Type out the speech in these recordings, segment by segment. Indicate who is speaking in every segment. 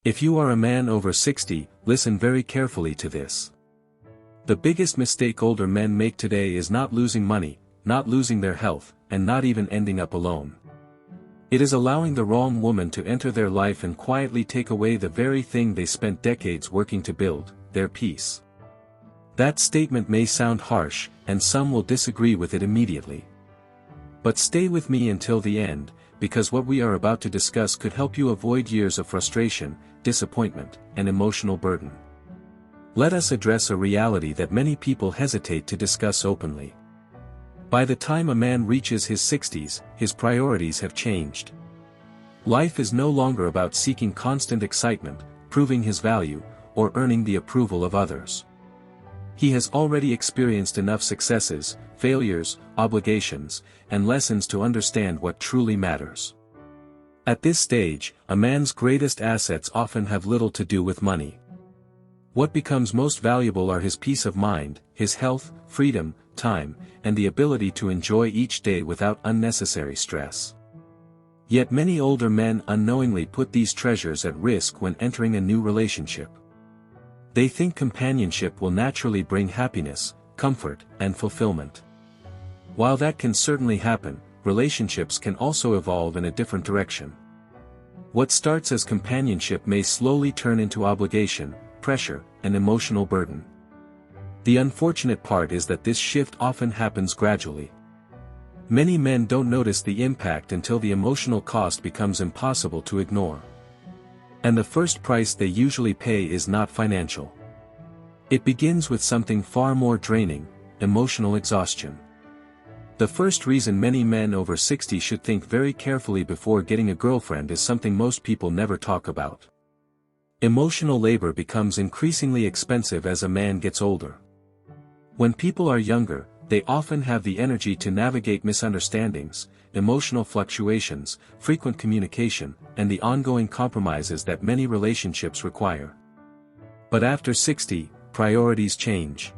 Speaker 1: If you are a man over 60, listen very carefully to this. The biggest mistake older men make today is not losing money, not losing their health, and not even ending up alone. It is allowing the wrong woman to enter their life and quietly take away the very thing they spent decades working to build, their peace. That statement may sound harsh, and some will disagree with it immediately. But stay with me until the end, because what we are about to discuss could help you avoid years of frustration, disappointment, and emotional burden. Let us address a reality that many people hesitate to discuss openly. By the time a man reaches his 60s, his priorities have changed. Life is no longer about seeking constant excitement, proving his value, or earning the approval of others. He has already experienced enough successes, failures, obligations, and lessons to understand what truly matters. At this stage, a man's greatest assets often have little to do with money. What becomes most valuable are his peace of mind, his health, freedom, time, and the ability to enjoy each day without unnecessary stress. Yet many older men unknowingly put these treasures at risk when entering a new relationship. They think companionship will naturally bring happiness, comfort, and fulfillment. While that can certainly happen, relationships can also evolve in a different direction. What starts as companionship may slowly turn into obligation, pressure, and emotional burden. The unfortunate part is that this shift often happens gradually. Many men don't notice the impact until the emotional cost becomes impossible to ignore. And the first price they usually pay is not financial. It begins with something far more draining: emotional exhaustion. The first reason many men over 60 should think very carefully before getting a girlfriend is something most people never talk about. Emotional labor becomes increasingly expensive as a man gets older. When people are younger, they often have the energy to navigate misunderstandings, emotional fluctuations, frequent communication, and the ongoing compromises that many relationships require. But after 60, priorities change.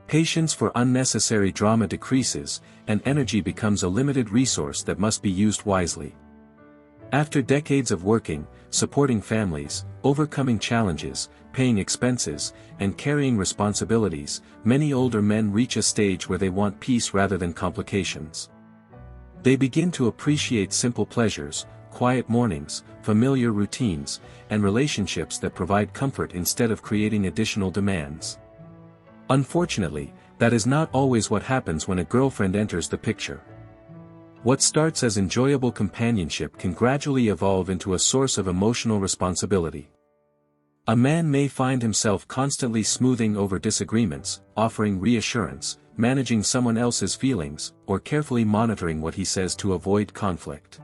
Speaker 1: Patience for unnecessary drama decreases, and energy becomes a limited resource that must be used wisely. After decades of working, supporting families, overcoming challenges, paying expenses, and carrying responsibilities, many older men reach a stage where they want peace rather than complications. They begin to appreciate simple pleasures, quiet mornings, familiar routines, and relationships that provide comfort instead of creating additional demands. Unfortunately, that is not always what happens when a girlfriend enters the picture. What starts as enjoyable companionship can gradually evolve into a source of emotional responsibility. A man may find himself constantly smoothing over disagreements, offering reassurance, managing someone else's feelings, or carefully monitoring what he says to avoid conflict.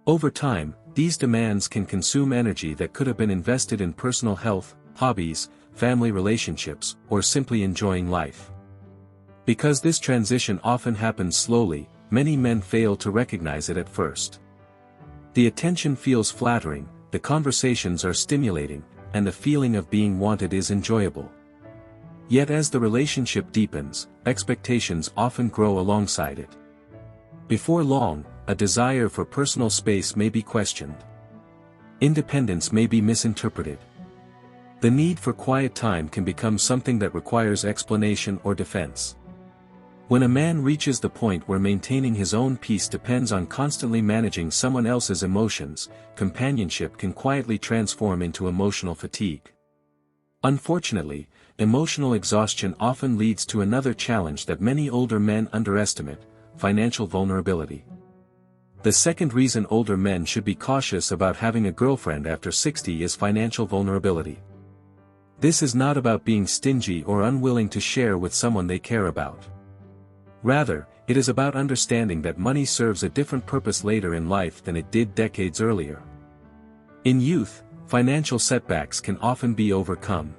Speaker 1: Over time, these demands can consume energy that could have been invested in personal health, hobbies, family relationships, or simply enjoying life. Because this transition often happens slowly, many men fail to recognize it at first. The attention feels flattering, the conversations are stimulating, and the feeling of being wanted is enjoyable. Yet as the relationship deepens, expectations often grow alongside it. Before long, a desire for personal space may be questioned. Independence may be misinterpreted. The need for quiet time can become something that requires explanation or defense. When a man reaches the point where maintaining his own peace depends on constantly managing someone else's emotions, companionship can quietly transform into emotional fatigue. Unfortunately, emotional exhaustion often leads to another challenge that many older men underestimate: financial vulnerability. The second reason older men should be cautious about having a girlfriend after 60 is financial vulnerability. This is not about being stingy or unwilling to share with someone they care about. Rather, it is about understanding that money serves a different purpose later in life than it did decades earlier. In youth, financial setbacks can often be overcome.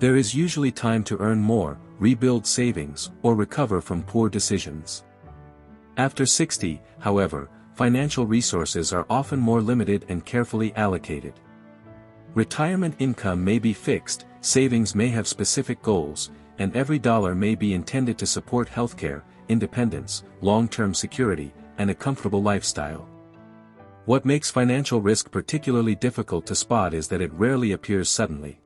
Speaker 1: There is usually time to earn more, rebuild savings, or recover from poor decisions. After 60, however, financial resources are often more limited and carefully allocated. Retirement income may be fixed, savings may have specific goals, and every dollar may be intended to support healthcare, independence, long-term security, and a comfortable lifestyle. What makes financial risk particularly difficult to spot is that it rarely appears suddenly.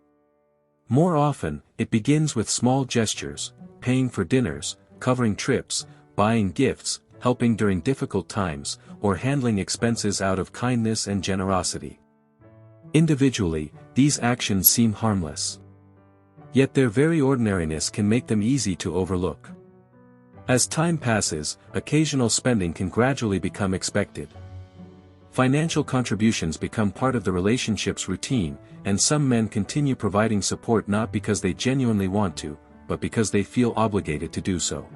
Speaker 1: More often, it begins with small gestures, paying for dinners, covering trips, buying gifts, helping during difficult times, or handling expenses out of kindness and generosity. Individually, these actions seem harmless. Yet their very ordinariness can make them easy to overlook. As time passes, occasional spending can gradually become expected. Financial contributions become part of the relationship's routine, and some men continue providing support not because they genuinely want to, but because they feel obligated to do so.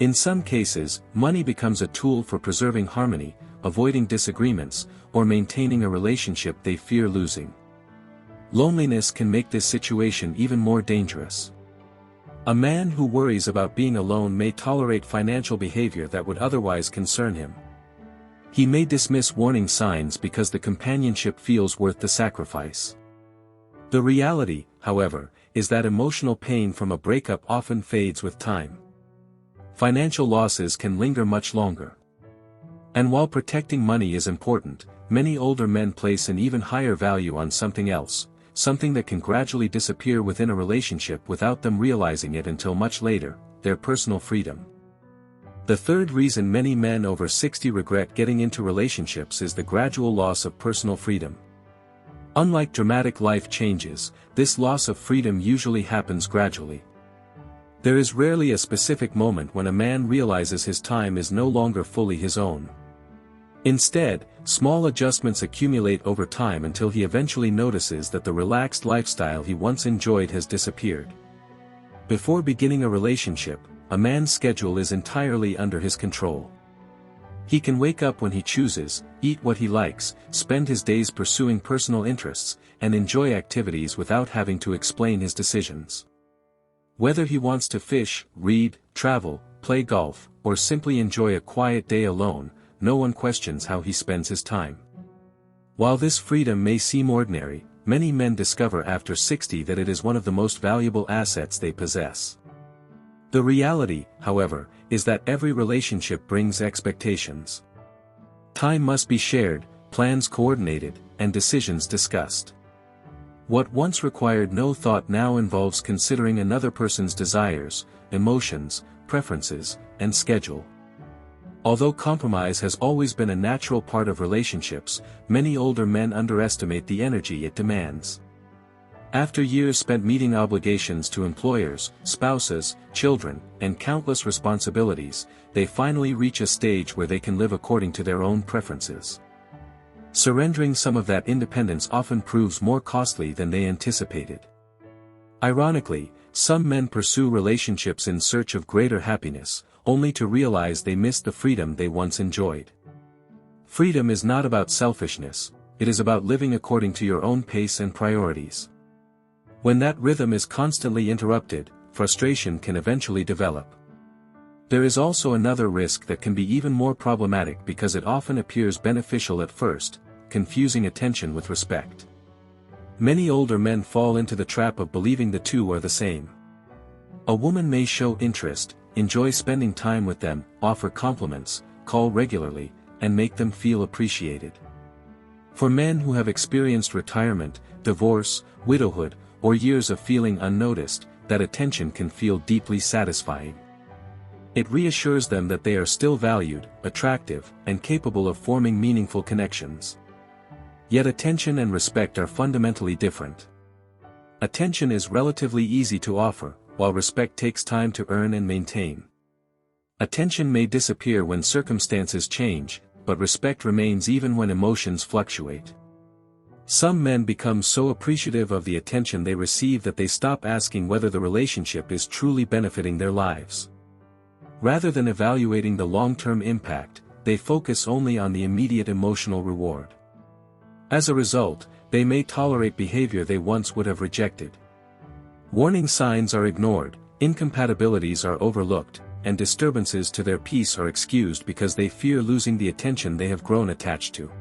Speaker 1: In some cases, money becomes a tool for preserving harmony, avoiding disagreements, or maintaining a relationship they fear losing. Loneliness can make this situation even more dangerous. A man who worries about being alone may tolerate financial behavior that would otherwise concern him. He may dismiss warning signs because the companionship feels worth the sacrifice. The reality, however, is that emotional pain from a breakup often fades with time. Financial losses can linger much longer. And while protecting money is important, many older men place an even higher value on something else, something that can gradually disappear within a relationship without them realizing it until much later: their personal freedom. The third reason many men over 60 regret getting into relationships is the gradual loss of personal freedom. Unlike dramatic life changes, this loss of freedom usually happens gradually. There is rarely a specific moment when a man realizes his time is no longer fully his own. Instead, small adjustments accumulate over time until he eventually notices that the relaxed lifestyle he once enjoyed has disappeared. Before beginning a relationship, a man's schedule is entirely under his control. He can wake up when he chooses, eat what he likes, spend his days pursuing personal interests, and enjoy activities without having to explain his decisions. Whether he wants to fish, read, travel, play golf, or simply enjoy a quiet day alone, no one questions how he spends his time. While this freedom may seem ordinary, many men discover after 60 that it is one of the most valuable assets they possess. The reality, however, is that every relationship brings expectations. Time must be shared, plans coordinated, and decisions discussed. What once required no thought now involves considering another person's desires, emotions, preferences, and schedule. Although compromise has always been a natural part of relationships, many older men underestimate the energy it demands. After years spent meeting obligations to employers, spouses, children, and countless responsibilities, they finally reach a stage where they can live according to their own preferences. Surrendering some of that independence often proves more costly than they anticipated. Ironically, some men pursue relationships in search of greater happiness, only to realize they missed the freedom they once enjoyed. Freedom is not about selfishness, it is about living according to your own pace and priorities. When that rhythm is constantly interrupted, frustration can eventually develop. There is also another risk that can be even more problematic because it often appears beneficial at first: confusing attention with respect. Many older men fall into the trap of believing the two are the same. A woman may show interest, enjoy spending time with them, offer compliments, call regularly, and make them feel appreciated. For men who have experienced retirement, divorce, widowhood, or years of feeling unnoticed, that attention can feel deeply satisfying. It reassures them that they are still valued, attractive, and capable of forming meaningful connections. Yet attention and respect are fundamentally different. Attention is relatively easy to offer, while respect takes time to earn and maintain. Attention may disappear when circumstances change, but respect remains even when emotions fluctuate. Some men become so appreciative of the attention they receive that they stop asking whether the relationship is truly benefiting their lives. Rather than evaluating the long-term impact, they focus only on the immediate emotional reward. As a result, they may tolerate behavior they once would have rejected. Warning signs are ignored, incompatibilities are overlooked, and disturbances to their peace are excused because they fear losing the attention they have grown attached to.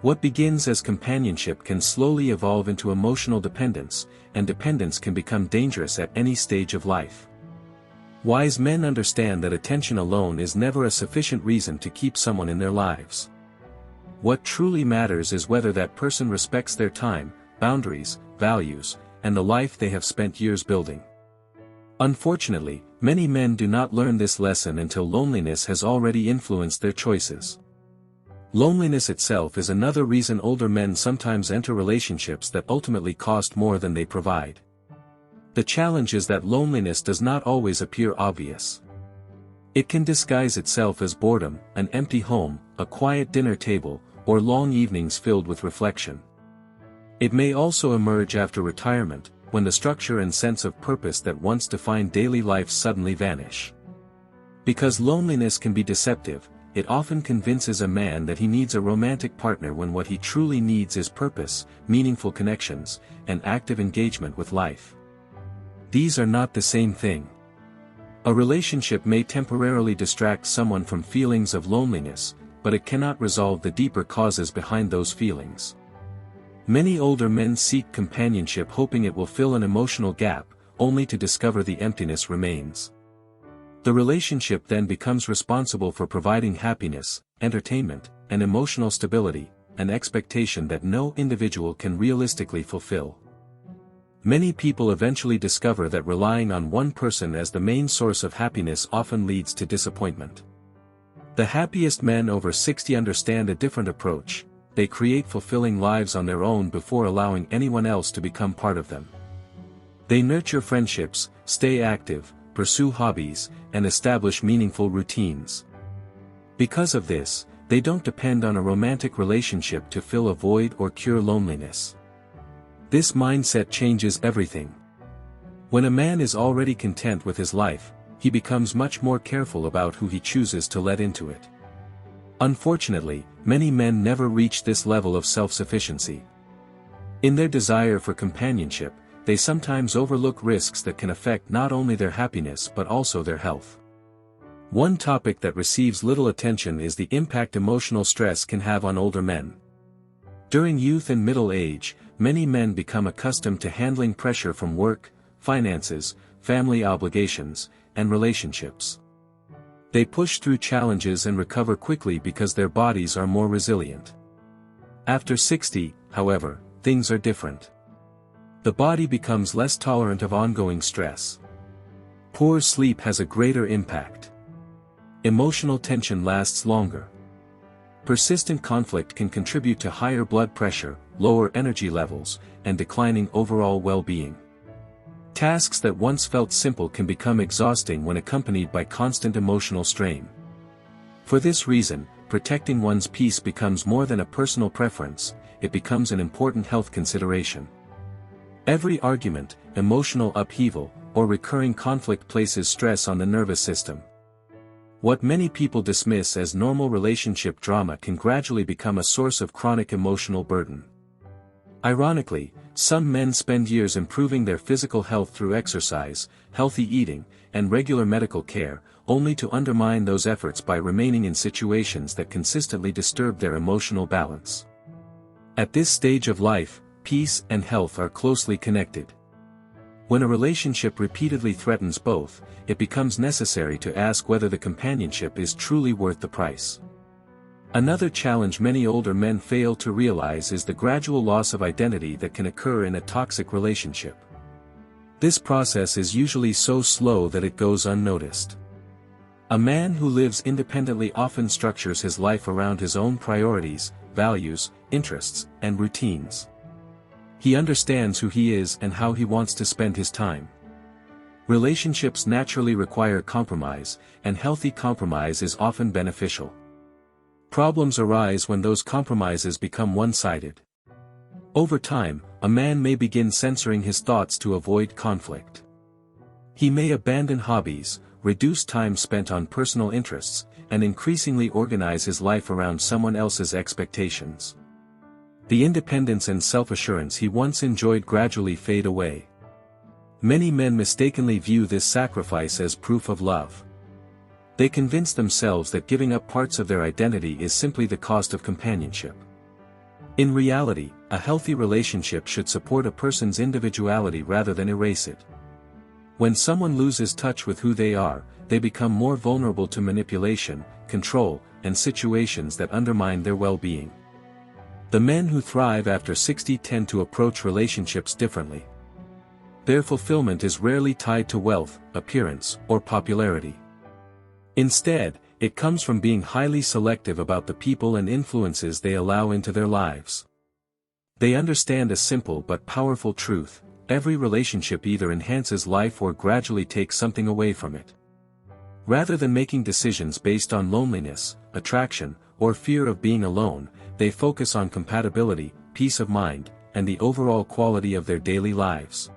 Speaker 1: What begins as companionship can slowly evolve into emotional dependence, and dependence can become dangerous at any stage of life. Wise men understand that attention alone is never a sufficient reason to keep someone in their lives. What truly matters is whether that person respects their time, boundaries, values, and the life they have spent years building. Unfortunately, many men do not learn this lesson until loneliness has already influenced their choices. Loneliness itself is another reason older men sometimes enter relationships that ultimately cost more than they provide. The challenge is that loneliness does not always appear obvious. It can disguise itself as boredom, an empty home, a quiet dinner table, or long evenings filled with reflection. It may also emerge after retirement, when the structure and sense of purpose that once defined daily life suddenly vanish. Because loneliness can be deceptive, it often convinces a man that he needs a romantic partner when what he truly needs is purpose, meaningful connections, and active engagement with life. These are not the same thing. A relationship may temporarily distract someone from feelings of loneliness, but it cannot resolve the deeper causes behind those feelings. Many older men seek companionship hoping it will fill an emotional gap, only to discover the emptiness remains. The relationship then becomes responsible for providing happiness, entertainment, and emotional stability, an expectation that no individual can realistically fulfill. Many people eventually discover that relying on one person as the main source of happiness often leads to disappointment. The happiest men over 60 understand a different approach. They create fulfilling lives on their own before allowing anyone else to become part of them. They nurture friendships, stay active, pursue hobbies, and establish meaningful routines. Because of this, they don't depend on a romantic relationship to fill a void or cure loneliness. This mindset changes everything. When a man is already content with his life, he becomes much more careful about who he chooses to let into it. Unfortunately, many men never reach this level of self-sufficiency. In their desire for companionship, they sometimes overlook risks that can affect not only their happiness but also their health. One topic that receives little attention is the impact emotional stress can have on older men. During youth and middle age, many men become accustomed to handling pressure from work, finances, family obligations, and relationships. They push through challenges and recover quickly because their bodies are more resilient. After 60, however, things are different. The body becomes less tolerant of ongoing stress. Poor sleep has a greater impact. Emotional tension lasts longer. Persistent conflict can contribute to higher blood pressure, lower energy levels, and declining overall well-being. Tasks that once felt simple can become exhausting when accompanied by constant emotional strain. For this reason, protecting one's peace becomes more than a personal preference, it becomes an important health consideration. Every argument, emotional upheaval, or recurring conflict places stress on the nervous system. What many people dismiss as normal relationship drama can gradually become a source of chronic emotional burden. Ironically, some men spend years improving their physical health through exercise, healthy eating, and regular medical care, only to undermine those efforts by remaining in situations that consistently disturb their emotional balance. At this stage of life, peace and health are closely connected. When a relationship repeatedly threatens both, it becomes necessary to ask whether the companionship is truly worth the price. Another challenge many older men fail to realize is the gradual loss of identity that can occur in a toxic relationship. This process is usually so slow that it goes unnoticed. A man who lives independently often structures his life around his own priorities, values, interests, and routines. He understands who he is and how he wants to spend his time. Relationships naturally require compromise, and healthy compromise is often beneficial. Problems arise when those compromises become one-sided. Over time, a man may begin censoring his thoughts to avoid conflict. He may abandon hobbies, reduce time spent on personal interests, and increasingly organize his life around someone else's expectations. The independence and self-assurance he once enjoyed gradually fade away. Many men mistakenly view this sacrifice as proof of love. They convince themselves that giving up parts of their identity is simply the cost of companionship. In reality, a healthy relationship should support a person's individuality rather than erase it. When someone loses touch with who they are, they become more vulnerable to manipulation, control, and situations that undermine their well-being. The men who thrive after 60 tend to approach relationships differently. Their fulfillment is rarely tied to wealth, appearance, or popularity. Instead, it comes from being highly selective about the people and influences they allow into their lives. They understand a simple but powerful truth: every relationship either enhances life or gradually takes something away from it. Rather than making decisions based on loneliness, attraction, or fear of being alone, they focus on compatibility, peace of mind, and the overall quality of their daily lives.